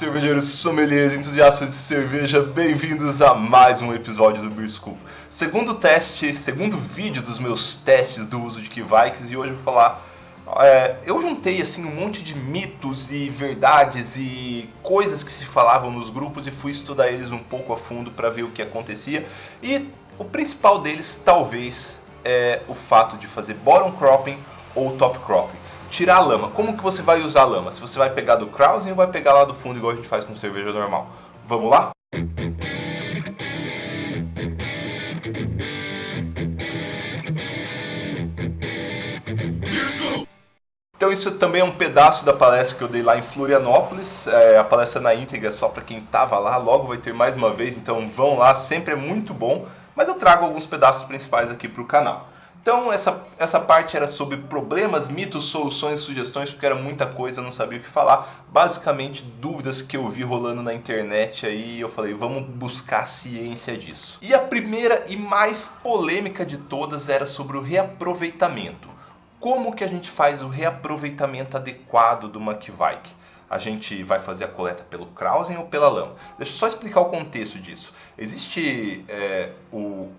cervejeiros, sommeliers, entusiastas de cerveja, bem-vindos a mais um episódio do Beer School. Segundo vídeo dos meus testes do uso de Kveik, e hoje eu vou falar... eu juntei assim um monte de mitos e verdades e coisas que se falavam nos grupos e fui estudar eles um pouco a fundo para ver o que acontecia. E o principal deles, talvez, é o fato de fazer bottom cropping ou top cropping. Tirar a lama. Como que você vai usar a lama? Se você vai pegar do Krausen ou vai pegar lá do fundo igual a gente faz com cerveja normal? Vamos lá? Então isso também é um pedaço da palestra que eu dei lá em Florianópolis. A palestra na íntegra é só para quem estava lá, logo vai ter mais uma vez, então vão lá, sempre é muito bom. Mas eu trago alguns pedaços principais aqui para o canal. Então essa parte era sobre problemas, mitos, soluções, sugestões, porque era muita coisa, eu não sabia o que falar. Basicamente dúvidas que eu vi rolando na internet aí, eu falei, vamos buscar a ciência disso. E a primeira e mais polêmica de todas era sobre o reaproveitamento. Como que a gente faz o reaproveitamento adequado do Kveik? A gente vai fazer a coleta pelo Krausen ou pela lama? Deixa eu só explicar o contexto disso. Existe o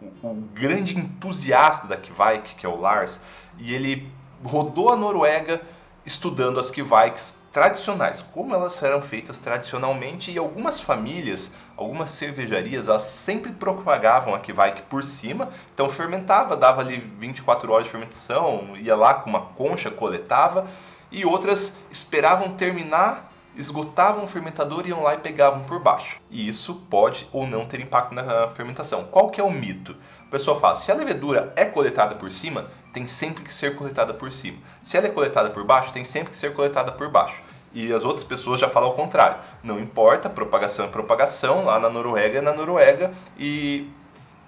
grande entusiasta da Kveik, que é o Lars, e ele rodou a Noruega estudando as Kveiks tradicionais, como elas eram feitas tradicionalmente, e algumas famílias, algumas cervejarias, elas sempre propagavam a Kveik por cima, então fermentava, dava ali 24 horas de fermentação, ia lá com uma concha, coletava, e outras esperavam terminar, esgotavam o fermentador e iam lá e pegavam por baixo. E isso pode ou não ter impacto na fermentação. Qual que é o mito? O pessoal fala, se a levedura é coletada por cima, tem sempre que ser coletada por cima. Se ela é coletada por baixo, tem sempre que ser coletada por baixo. E as outras pessoas já falam ao contrário. Não importa, propagação é propagação, lá na Noruega é na Noruega e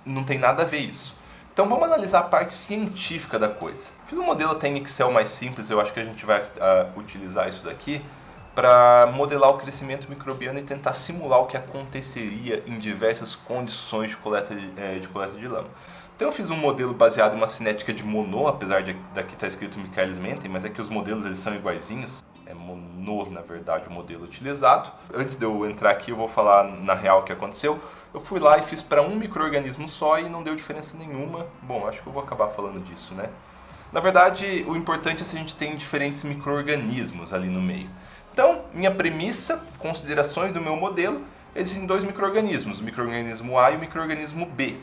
não tem nada a ver isso. Então vamos analisar a parte científica da coisa. Fiz um modelo até em Excel mais simples, eu acho que a gente vai utilizar isso daqui para modelar o crescimento microbiano e tentar simular o que aconteceria em diversas condições de coleta de lama. Então eu fiz um modelo baseado em uma cinética de Monod, apesar de daqui estar escrito Michaelis-Menten, mas é que os modelos eles são iguaizinhos. É Monod, na verdade, o modelo utilizado. Antes de eu entrar aqui, eu vou falar na real o que aconteceu. Eu fui lá e fiz para um micro-organismo só e não deu diferença nenhuma. Bom, acho que eu vou acabar falando disso, né? Na verdade, o importante é se a gente tem diferentes micro-organismos ali no meio. Então, minha premissa, considerações do meu modelo, existem dois micro-organismos, o micro-organismo A e o micro-organismo B.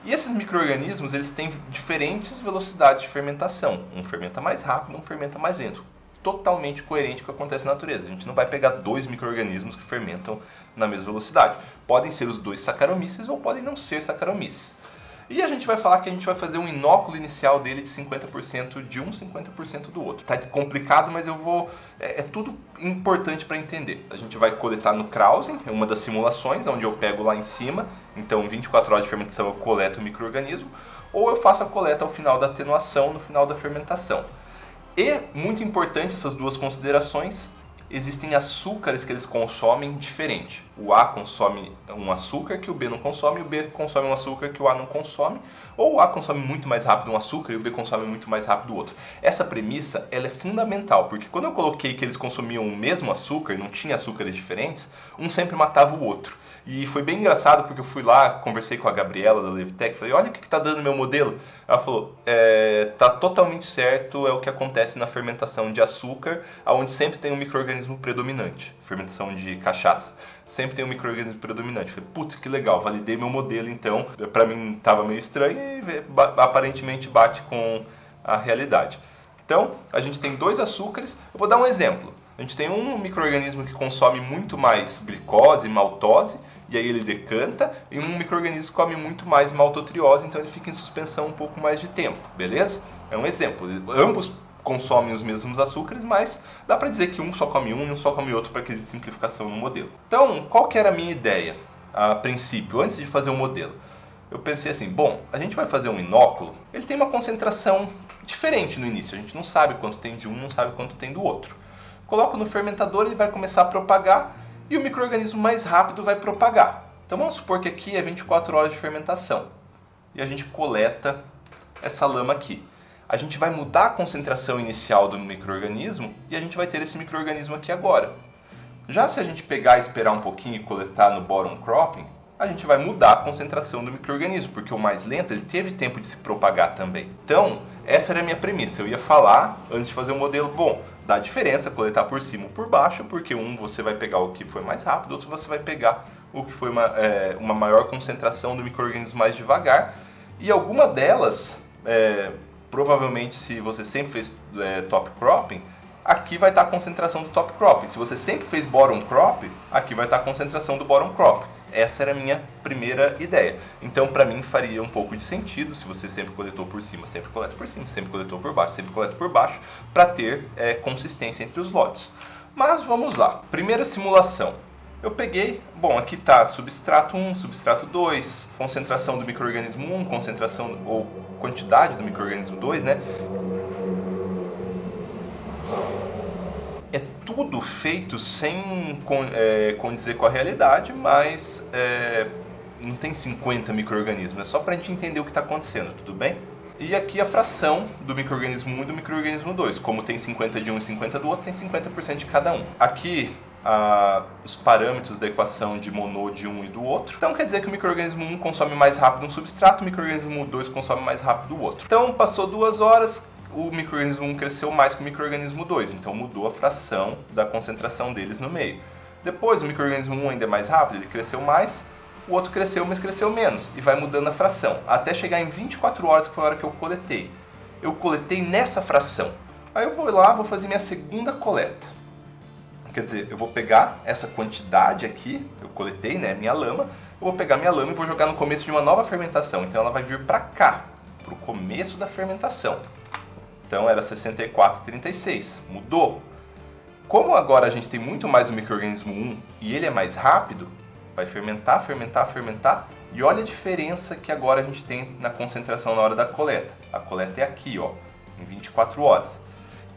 E esses micro-organismos, eles têm diferentes velocidades de fermentação. Um fermenta mais rápido, um fermenta mais lento. Totalmente coerente com o que acontece na natureza. A gente não vai pegar dois micro-organismos que fermentam na mesma velocidade. Podem ser os dois Saccharomyces ou podem não ser Saccharomyces. E a gente vai falar que a gente vai fazer um inóculo inicial dele de 50% de um, 50% do outro. Tá complicado, mas eu vou... É tudo importante para entender. A gente vai coletar no Krausen, é uma das simulações, onde eu pego lá em cima. Então, em 24 horas de fermentação, eu coleto o micro-organismo. Ou eu faço a coleta ao final da atenuação, no final da fermentação. E, muito importante, essas duas considerações, existem açúcares que eles consomem diferente. O A consome um açúcar que o B não consome, e o B consome um açúcar que o A não consome, ou o A consome muito mais rápido um açúcar e o B consome muito mais rápido o outro. Essa premissa ela é fundamental, porque quando eu coloquei que eles consumiam o mesmo açúcar e não tinha açúcares diferentes, um sempre matava o outro. E foi bem engraçado porque eu fui lá, conversei com a Gabriela da Levtech, falei, olha o que está dando meu modelo. Ela falou, tá totalmente certo, é o que acontece na fermentação de açúcar, onde sempre tem um micro-organismo predominante. Fermentação de cachaça, sempre tem um micro-organismo predominante. Falei, putz, que legal, validei meu modelo então. Para mim estava meio estranho e aparentemente bate com a realidade. Então, a gente tem dois açúcares, eu vou dar um exemplo. A gente tem um micro-organismo que consome muito mais glicose, maltose, e aí ele decanta, e um micro-organismo que come muito mais maltotriose, então ele fica em suspensão um pouco mais de tempo, beleza? É um exemplo. Ambos consomem os mesmos açúcares, mas dá para dizer que um só come um e um só come outro para que exista simplificação no modelo. Então, qual que era a minha ideia, a princípio, antes de fazer o modelo? Eu pensei assim, bom, a gente vai fazer um inóculo, ele tem uma concentração diferente no início, a gente não sabe quanto tem de um, não sabe quanto tem do outro. Coloco no fermentador, ele vai começar a propagar, e o micro-organismo mais rápido vai propagar. Então vamos supor que aqui é 24 horas de fermentação. E a gente coleta essa lama aqui. A gente vai mudar a concentração inicial do micro-organismo e a gente vai ter esse micro-organismo aqui agora. Já se a gente pegar e esperar um pouquinho e coletar no bottom cropping, a gente vai mudar a concentração do micro-organismo, porque o mais lento ele teve tempo de se propagar também. Então, essa era a minha premissa. Eu ia falar, antes de fazer o modelo, bom, dá diferença coletar por cima ou por baixo, porque um você vai pegar o que foi mais rápido, outro você vai pegar o que foi uma maior concentração do micro-organismo mais devagar. E alguma delas, provavelmente se você sempre fez top cropping, aqui vai estar a concentração do top cropping. Se você sempre fez bottom crop, aqui vai estar a concentração do bottom crop. Essa era a minha primeira ideia. Então, para mim, faria um pouco de sentido se você sempre coletou por cima, sempre coleta por cima, sempre coletou por baixo, sempre coleta por baixo, para ter consistência entre os lotes. Mas vamos lá. Primeira simulação. Eu peguei, bom, aqui está substrato 1, substrato 2, concentração do micro-organismo 1, concentração ou quantidade do micro-organismo 2, né? É tudo feito sem condizer com a realidade, mas não tem 50 micro-organismos, é só para a gente entender o que está acontecendo, tudo bem? E aqui a fração do micro-organismo 1 e do micro-organismo 2, como tem 50 de um e 50 do outro, tem 50% de cada um. Aqui os parâmetros da equação de Monod de um e do outro. Então quer dizer que o micro-organismo 1 consome mais rápido um substrato, o micro-organismo 2 consome mais rápido o outro. Então passou 2 horas, o micro-organismo 1 cresceu mais que o micro-organismo 2, então mudou a fração da concentração deles no meio. Depois, o micro-organismo 1 ainda é mais rápido, ele cresceu mais, o outro cresceu, mas cresceu menos, e vai mudando a fração, até chegar em 24 horas, que foi a hora que eu coletei. Eu coletei nessa fração. Aí eu vou lá, vou fazer minha segunda coleta. Quer dizer, eu vou pegar essa quantidade aqui, eu coletei, né, minha lama, eu vou pegar minha lama e vou jogar no começo de uma nova fermentação, então ela vai vir para cá, para o começo da fermentação. Então era 64,36, mudou. Como agora a gente tem muito mais o micro-organismo 1 e ele é mais rápido, vai fermentar, fermentar, fermentar, e olha a diferença que agora a gente tem na concentração na hora da coleta. A coleta é aqui, ó, em 24 horas.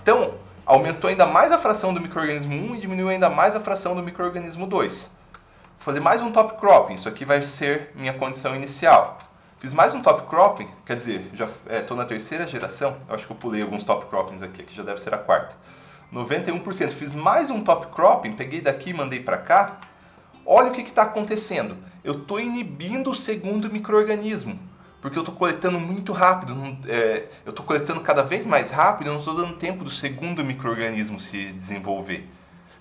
Então, aumentou ainda mais a fração do micro-organismo 1 e diminuiu ainda mais a fração do micro-organismo 2. Vou fazer mais um top cropping, isso aqui vai ser minha condição inicial. Fiz mais um top cropping, quer dizer, já estou na terceira geração, eu acho que eu pulei alguns top croppings aqui, que já deve ser a quarta. 91%, fiz mais um top cropping, peguei daqui e mandei para cá. Olha o que está acontecendo, eu estou inibindo o segundo micro-organismo, porque eu estou coletando muito rápido, eu estou coletando cada vez mais rápido, eu não estou dando tempo do segundo micro-organismo se desenvolver.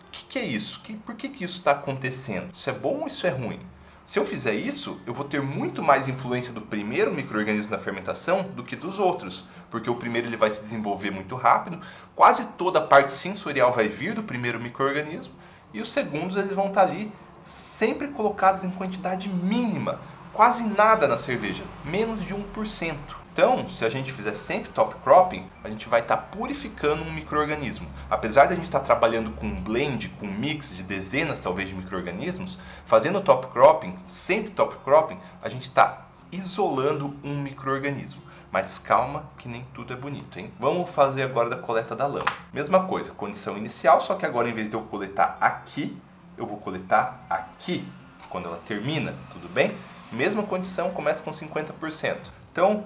O que é isso? Por que isso está acontecendo? Isso é bom ou isso é ruim? Se eu fizer isso, eu vou ter muito mais influência do primeiro micro-organismo na fermentação do que dos outros, porque o primeiro ele vai se desenvolver muito rápido, quase toda a parte sensorial vai vir do primeiro micro-organismo, e os segundos eles vão estar ali sempre colocados em quantidade mínima, quase nada na cerveja, menos de 1%. Então, se a gente fizer sempre top cropping, a gente vai estar purificando um micro-organismo. Apesar de a gente estar trabalhando com um blend, com um mix de dezenas talvez de micro-organismos, fazendo top cropping, sempre top cropping, a gente está isolando um micro-organismo. Mas calma que nem tudo é bonito, hein? Vamos fazer agora da coleta da lama. Mesma coisa, condição inicial, só que agora em vez de eu coletar aqui, eu vou coletar aqui, quando ela termina, tudo bem? Mesma condição, começa com 50%. Então,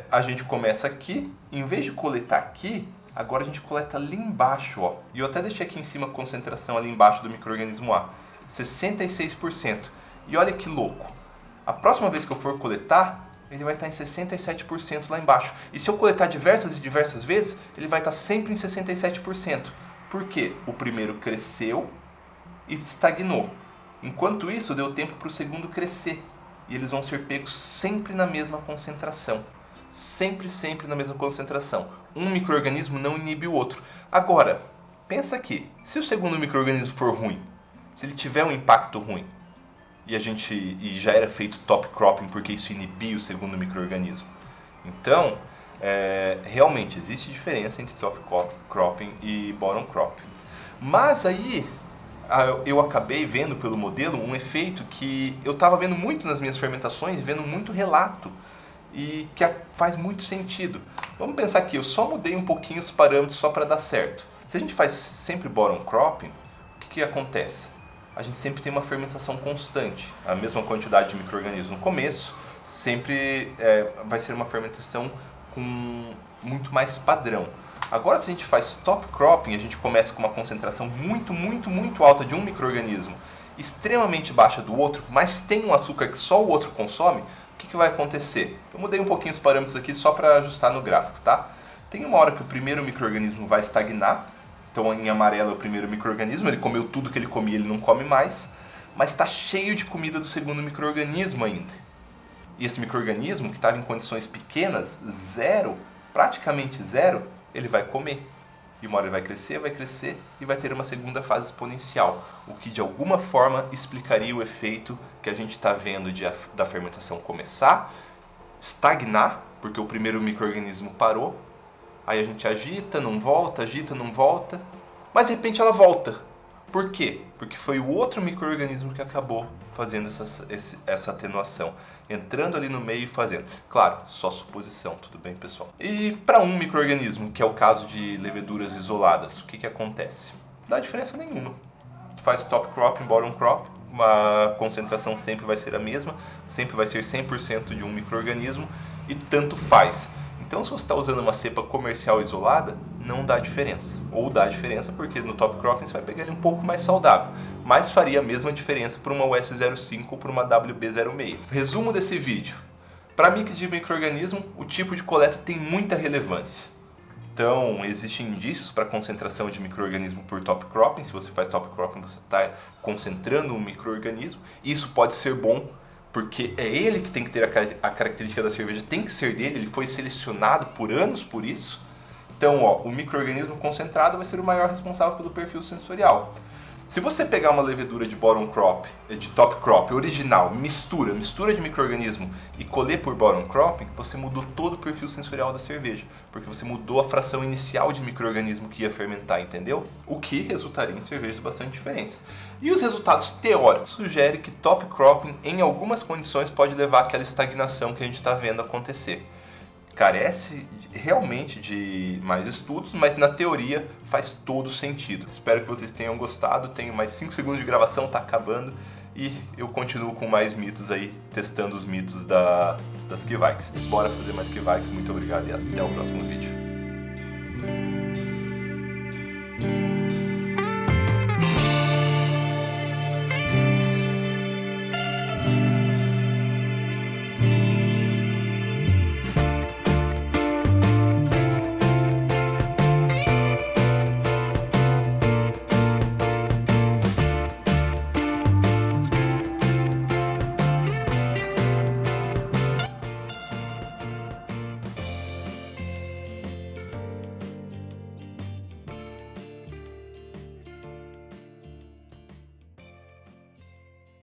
a gente começa aqui, em vez de coletar aqui, agora a gente coleta ali embaixo, ó. E eu até deixei aqui em cima a concentração ali embaixo do micro-organismo A, 66%. E olha que louco, a próxima vez que eu for coletar, ele vai estar em 67% lá embaixo. E se eu coletar diversas e diversas vezes, ele vai estar sempre em 67%. Por quê? O primeiro cresceu e estagnou. Enquanto isso, deu tempo para o segundo crescer. E eles vão ser pegos sempre na mesma concentração. Sempre, sempre na mesma concentração. Um micro-organismo não inibe o outro. Agora, pensa aqui. Se o segundo micro-organismo for ruim, se ele tiver um impacto ruim, e já era feito top cropping porque isso inibia o segundo micro-organismo. Então, realmente existe diferença entre top cropping e bottom cropping. Mas aí eu acabei vendo pelo modelo um efeito que eu estava vendo muito nas minhas fermentações, vendo muito relato e que faz muito sentido. Vamos pensar aqui, eu só mudei um pouquinho os parâmetros só para dar certo. Se a gente faz sempre bottom cropping, o que acontece? A gente sempre tem uma fermentação constante, a mesma quantidade de micro-organismos no começo, sempre vai ser uma fermentação com muito mais padrão. Agora, se a gente faz top cropping, a gente começa com uma concentração muito alta de um micro-organismo, extremamente baixa do outro, mas tem um açúcar que só o outro consome, o que vai acontecer? Eu mudei um pouquinho os parâmetros aqui só para ajustar no gráfico, tá? Tem uma hora que o primeiro micro-organismo vai estagnar, então em amarelo é o primeiro micro-organismo, ele comeu tudo que ele comia, ele não come mais, mas está cheio de comida do segundo micro-organismo ainda. E esse micro-organismo, que estava em condições pequenas, zero, praticamente zero, ele vai comer. E uma hora ele vai crescer e vai ter uma segunda fase exponencial, o que de alguma forma explicaria o efeito que a gente está vendo da fermentação começar, estagnar, porque o primeiro micro-organismo parou, aí a gente agita, não volta, mas de repente ela volta. Por quê? Porque foi o outro micro-organismo que acabou fazendo essa atenuação, entrando ali no meio e fazendo. Claro, só suposição, tudo bem, pessoal? E para um micro-organismo, que é o caso de leveduras isoladas, o que acontece? Não dá diferença nenhuma. Tu faz top crop e bottom crop, uma concentração sempre vai ser a mesma, sempre vai ser 100% de um micro-organismo e tanto faz. Então, se você está usando uma cepa comercial isolada, não dá diferença. Ou dá diferença porque no top cropping você vai pegar ele um pouco mais saudável, mas faria a mesma diferença para uma US05 ou para uma WB06. Resumo desse vídeo. Para mix de micro-organismo, o tipo de coleta tem muita relevância. Então, existem indícios para concentração de micro-organismo por top cropping. Se você faz top cropping, você está concentrando um micro-organismo. Isso pode ser bom, porque é ele que tem que ter a característica da cerveja, tem que ser dele, ele foi selecionado por anos por isso. Então, o micro-organismo concentrado vai ser o maior responsável pelo perfil sensorial. Se você pegar uma levedura de bottom crop, de top crop original, mistura de micro-organismo e colher por bottom cropping, você mudou todo o perfil sensorial da cerveja, porque você mudou a fração inicial de micro-organismo que ia fermentar, entendeu? O que resultaria em cervejas bastante diferentes. E os resultados teóricos sugerem que top cropping, em algumas condições, pode levar àquela estagnação que a gente está vendo acontecer. Carece realmente de mais estudos, mas na teoria faz todo sentido. Espero que vocês tenham gostado. Tenho mais 5 segundos de gravação, tá acabando. E eu continuo com mais mitos aí, testando os mitos das Kveik's. Bora fazer mais Kveik's. Muito obrigado e até o próximo vídeo.